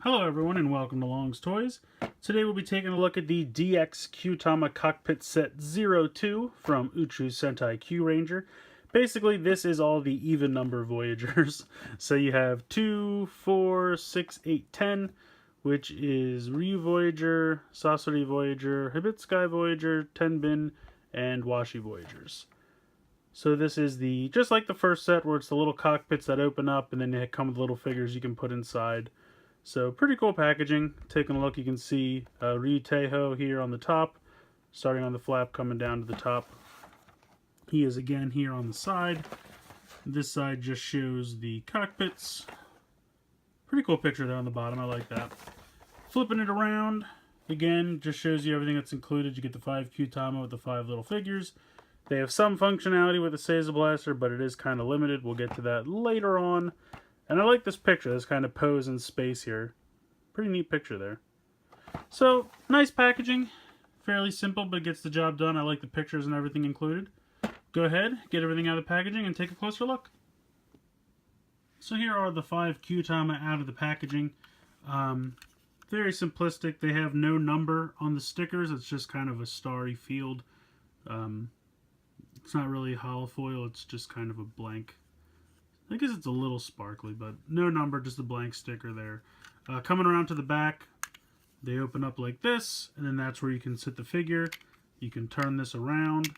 Hello everyone and welcome to Long's Toys. Today we'll be taking a look at the DX Kyutama Cockpit Set 02 from Uchu Sentai Kyuranger. Basically this is all the even number Voyagers. So you have 2, 4, 6, 8, 10, which is Ryu Voyager, Sasori Voyager, Hibitsky Voyager, Tenbin, and Washi Voyagers. So this is just like the first set where it's the little cockpits that open up and then they come with little figures you can put inside. So pretty cool packaging. Taking a look, you can see Ryuteho here on the top, starting on the flap, coming down to the top. He is again here on the side. This side just shows the cockpits. Pretty cool picture there on the bottom, I like that. Flipping it around, again, just shows you everything that's included. You get the 5 Kyutama with the 5 little figures. They have some functionality with the Seiza Blaster, but it is kind of limited. We'll get to that later on. And I like this picture, this kind of pose in space here. Pretty neat picture there. So, nice packaging. Fairly simple, but gets the job done. I like the pictures and everything included. Go ahead, get everything out of the packaging, and take a closer look. So here are the 5 Kyutama out of the packaging. Very simplistic. They have no number on the stickers. It's just kind of a starry field. It's not really holofoil. It's just kind of a blank. I guess it's a little sparkly, but no number, just a blank sticker there. Coming around to the back, they open up like this, and then that's where you can sit the figure. You can turn this around.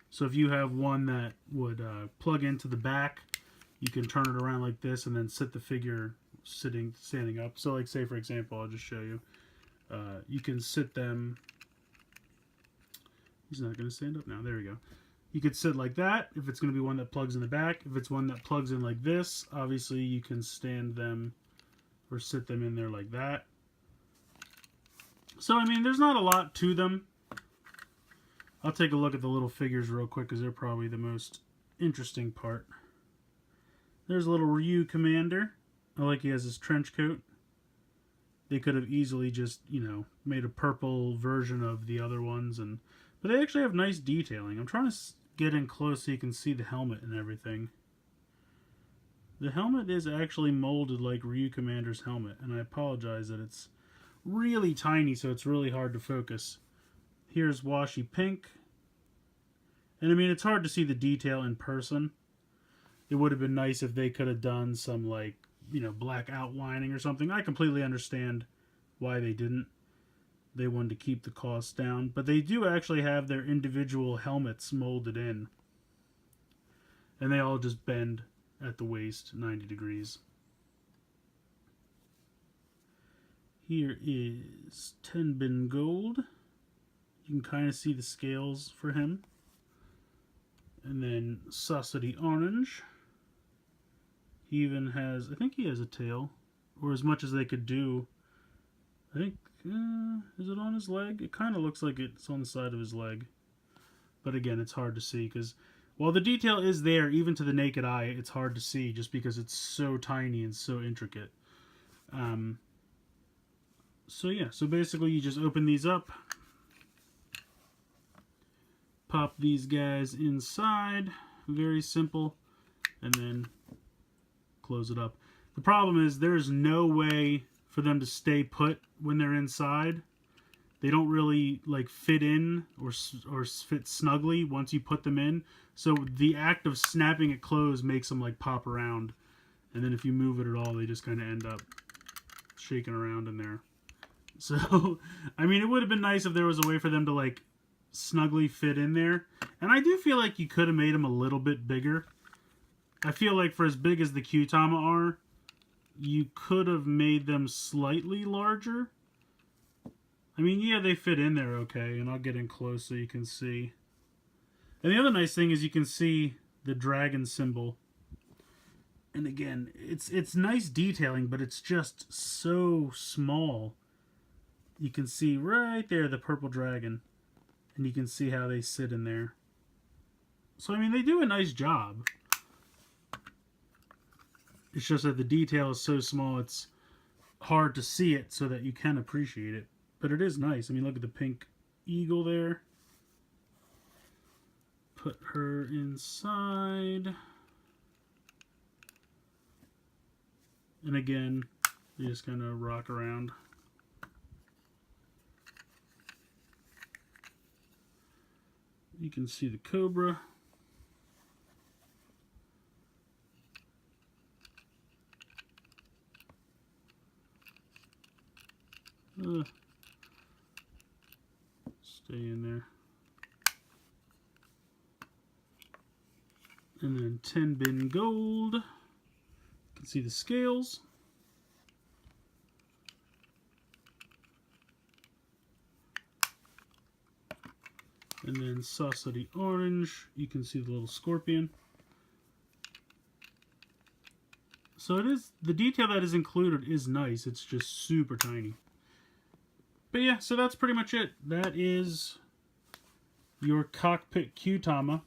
So if you have one that would plug into the back, you can turn it around like this and then sit the figure standing up. So like say for example, I'll just show you. You can sit them. He's not going to stand up now. There we go. You could sit like that if it's going to be one that plugs in the back. If it's one that plugs in like this, obviously you can stand them or sit them in there like that. So, I mean, there's not a lot to them. I'll take a look at the little figures real quick because they're probably the most interesting part. There's a little Ryu Commander. I like he has his trench coat. They could have easily just, you know, made a purple version of the other ones, but they actually have nice detailing. I'm trying to get in close so you can see the helmet and everything. The helmet is actually molded like Ryu Commander's helmet, and I apologize that it's really tiny, so it's really hard to focus. Here's Washi Pink. And I mean, it's hard to see the detail in person. It would have been nice if they could have done some, like, you know, black outlining or something. I completely understand why they didn't. They wanted to keep the cost down, but they do actually have their individual helmets molded in, and they all just bend at the waist 90 degrees. Here is Tenbin Gold. You can kind of see the scales for him. And then Sasori Orange. He even has, I think he has a tail, or as much as they could do. I think, is it on his leg? It kind of looks like it's on the side of his leg. But again, it's hard to see because while the detail is there, even to the naked eye, it's hard to see just because it's so tiny and so intricate. So yeah, so basically you just open these up, pop these guys inside, very simple, and then close it up. The problem is there's no way for them to stay put when they're inside. They don't really like fit in or fit snugly once you put them in. So the act of snapping it closed makes them like pop around, and then if you move it at all, they just kind of end up shaking around in there. So I mean, it would have been nice if there was a way for them to like snugly fit in there. And I do feel like you could have made them a little bit bigger. I feel like for as big as the Kyutama are, you could have made them slightly larger. I mean, yeah, they fit in there okay, and I'll get in close so you can see. And the other nice thing is you can see the dragon symbol. And again, it's nice detailing, but it's just so small. You can see right there the purple dragon, and you can see how they sit in there. So, I mean, they do a nice job. It's just that the detail is so small, it's hard to see it so that you can appreciate it. But it is nice. I mean, look at the pink eagle there. Put her inside. And again, They just kind of rock around. You can see the Cobra. Stay in there. And then 10 bin gold. You can see the scales. And then Sausage orange. You can see the little scorpion. So it is, the detail that is included is nice. It's just super tiny. But yeah, so that's pretty much it. That is your Cockpit Kyutama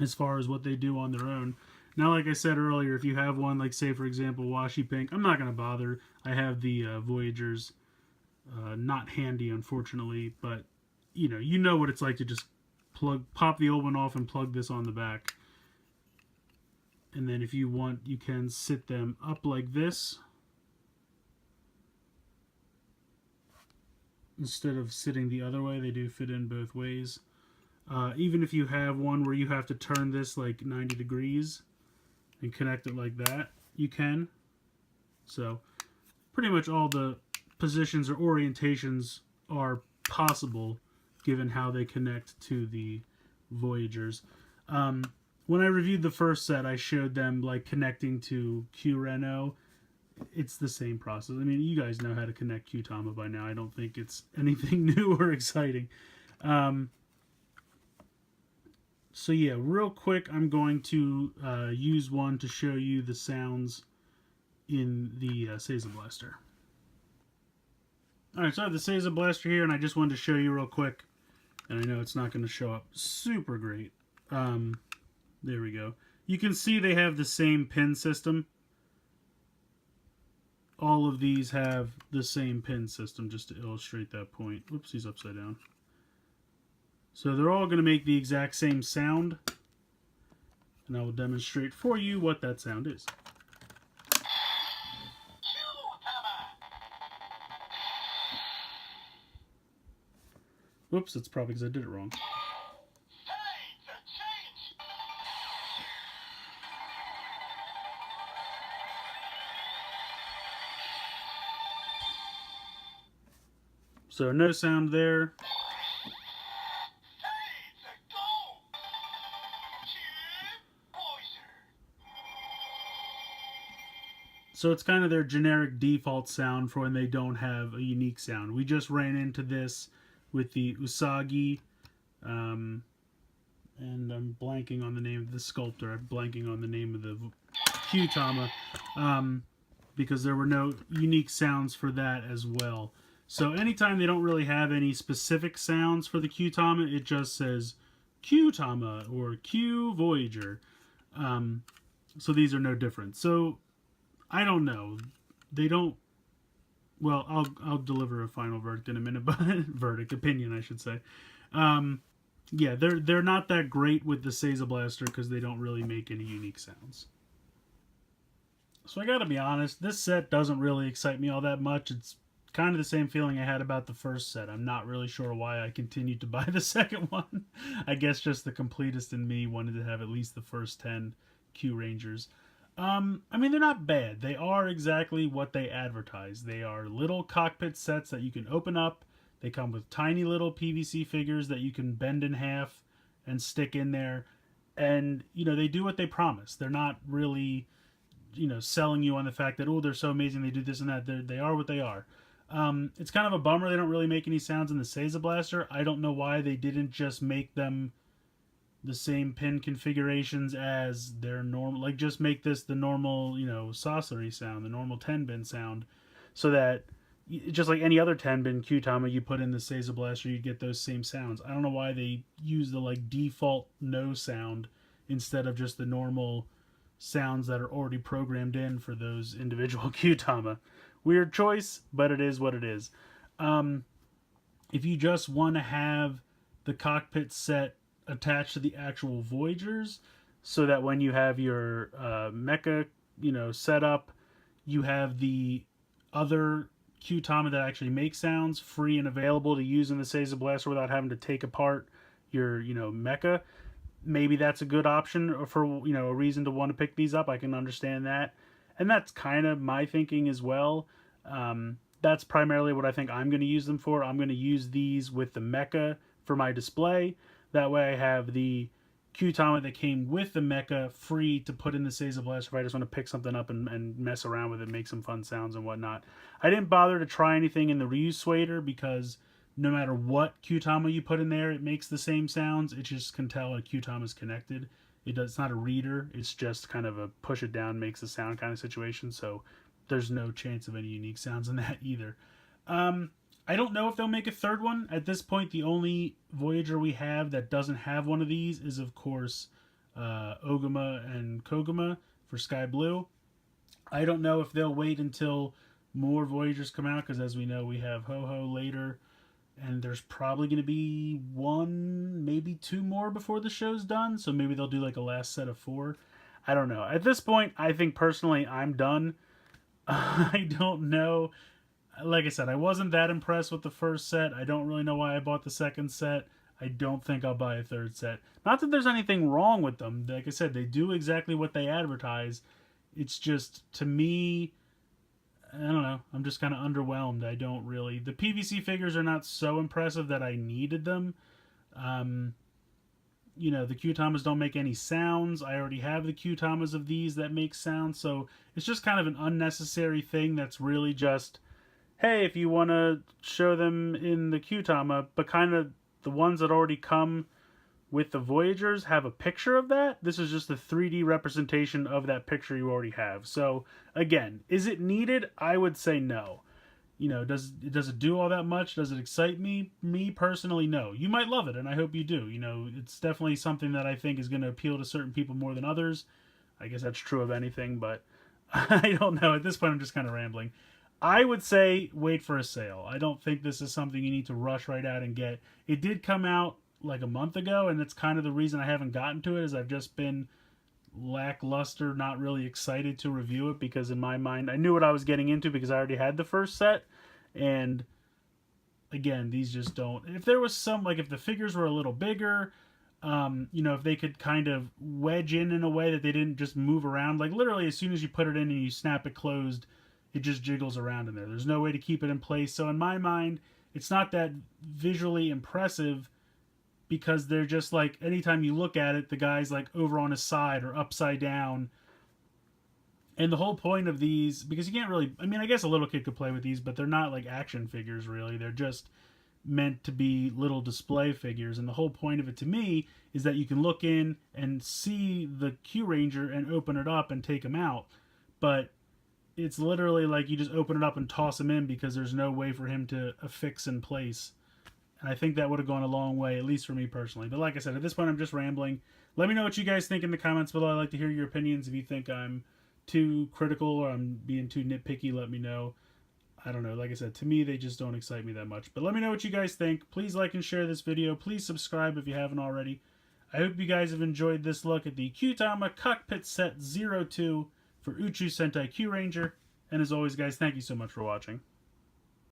as far as what they do on their own. Now, like I said earlier, if you have one, like say for example Washi Pink, I'm not going to bother. I have the Voyagers, not handy unfortunately, but you know what it's like to just pop the old one off and plug this on the back. And then if you want, you can sit them up like this instead of sitting the other way. They do fit in both ways. Even if you have one where you have to turn this like 90 degrees and connect it like that, you can. So pretty much all the positions or orientations are possible given how they connect to the Voyagers. When I reviewed the first set, I showed them like connecting to Kyuranger. It's the same process. I mean, you guys know how to connect Kyutama by now. I don't think it's anything new or exciting. So yeah, real quick, I'm going to use one to show you the sounds in the Seiza Blaster. Alright, so I have the Seiza Blaster here, and I just wanted to show you real quick. And I know it's not going to show up super great. There we go. You can see they have the same pin system. All of these have the same pin system, just to illustrate that point. Whoops, he's upside down. So they're all going to make the exact same sound. And I will demonstrate for you what that sound is. Whoops, that's probably because I did it wrong. So no sound there. So it's kind of their generic default sound for when they don't have a unique sound. We just ran into this with the Usagi, and I'm blanking on the name of the sculptor. I'm blanking on the name of the Kyutama, because there were no unique sounds for that as well. So anytime they don't really have any specific sounds for the Kyutama, it just says Kyutama or Q Voyager. So these are no different. So I don't know. They don't. Well, I'll deliver a final verdict in a minute, but opinion I should say. Yeah, they're not that great with the Seiza Blaster because they don't really make any unique sounds. So I gotta be honest, this set doesn't really excite me all that much. It's kind of the same feeling I had about the first set. I'm not really sure why I continued to buy the second one. I guess just the completist in me wanted to have at least the first 10 Kyurangers. I mean, they're not bad. They are exactly what they advertise. They are little cockpit sets that you can open up. They come with tiny little PVC figures that you can bend in half and stick in there. And, they do what they promise. They're not really, selling you on the fact that, oh, they're so amazing, they do this and that. They are what they are. It's kind of a bummer they don't really make any sounds in the Seiza Blaster. I don't know why they didn't just make them the same pin configurations as their normal, like just make this the normal, sorcery sound, the normal 10-bin sound, so that just like any other 10-bin Kyutama you put in the Seiza Blaster, you get those same sounds. I don't know why they use the like default no sound instead of just the normal sounds that are already programmed in for those individual Kyutama. Weird choice, but it is what it is. If you just want to have the cockpit set attached to the actual Voyagers, so that when you have your mecha, set up, You have the other Kyutama that actually makes sounds, free and available to use in the Seiza Blaster without having to take apart your, mecha. Maybe that's a good option for, a reason to want to pick these up. I can understand that. And that's kind of my thinking as well. That's primarily what I think I'm going to use them for. I'm going to use these with the mecha for my display. That way I have the Kyutama that came with the mecha free to put in the Seiza Blaster if I just want to pick something up and mess around with it, make some fun sounds and whatnot. I didn't bother to try anything in the Ryu Swader because no matter what Kyutama you put in there, it makes the same sounds. It just can tell a Kyutama is connected. It's not a reader. It's just kind of a push it down, makes a sound kind of situation. So there's no chance of any unique sounds in that either. I don't know if they'll make a third one. At this point, the only Voyager we have that doesn't have one of these is, of course, Ogama and Kogama for Sky Blue. I don't know if they'll wait until more Voyagers come out, because as we know, we have Ho-Ho later, and there's probably going to be one, maybe two more before the show's done, so maybe they'll do like a last set of 4. I don't know. At this point, I think personally I'm done. I don't know. Like I said, I wasn't that impressed with the first set. I don't really know why I bought the second set. I don't think I'll buy a third set. Not that there's anything wrong with them. Like I said, they do exactly what they advertise. It's just, to me, I don't know. I'm just kind of underwhelmed. I don't really... The PVC figures are not so impressive that I needed them. The Kyutamas don't make any sounds. I already have the Kyutamas of these that make sounds, so it's just kind of an unnecessary thing that's really just... Hey, if you want to show them in the Kyutama, but kind of the ones that already come with the Voyagers have a picture of that. This is just a 3D representation of that picture you already have. So, again, is it needed? I would say no. Does it do all that much? Does it excite me? Me, personally, no. You might love it, and I hope you do. It's definitely something that I think is going to appeal to certain people more than others. I guess that's true of anything, but I don't know. At this point, I'm just kind of rambling. I would say wait for a sale. I don't think this is something you need to rush right out and get. It did come out like a month ago, and that's kind of the reason I haven't gotten to it, is I've just been lackluster, not really excited to review it, because in my mind, I knew what I was getting into because I already had the first set, and again, these just don't... If there was some, like if the figures were a little bigger, if they could kind of wedge in a way that they didn't just move around, like literally as soon as you put it in and you snap it closed, it just jiggles around in there. There's no way to keep it in place. So in my mind, it's not that visually impressive, because they're just like, anytime you look at it, the guy's like over on his side or upside down. And the whole point of these, because you can't really, I guess a little kid could play with these, but they're not like action figures really. They're just meant to be little display figures. And the whole point of it to me is that you can look in and see the Kyuranger and open it up and take him out. But it's literally like you just open it up and toss him in, because there's no way for him to affix in place. And I think that would have gone a long way, at least for me personally. But like I said, at this point, I'm just rambling. Let me know what you guys think in the comments below. I'd like to hear your opinions. If you think I'm too critical or I'm being too nitpicky, let me know. I don't know. Like I said, to me, they just don't excite me that much. But let me know what you guys think. Please like and share this video. Please subscribe if you haven't already. I hope you guys have enjoyed this look at the Kyutama Cockpit Set 02 for Uchu Sentai Kyuranger. And as always, guys, thank you so much for watching.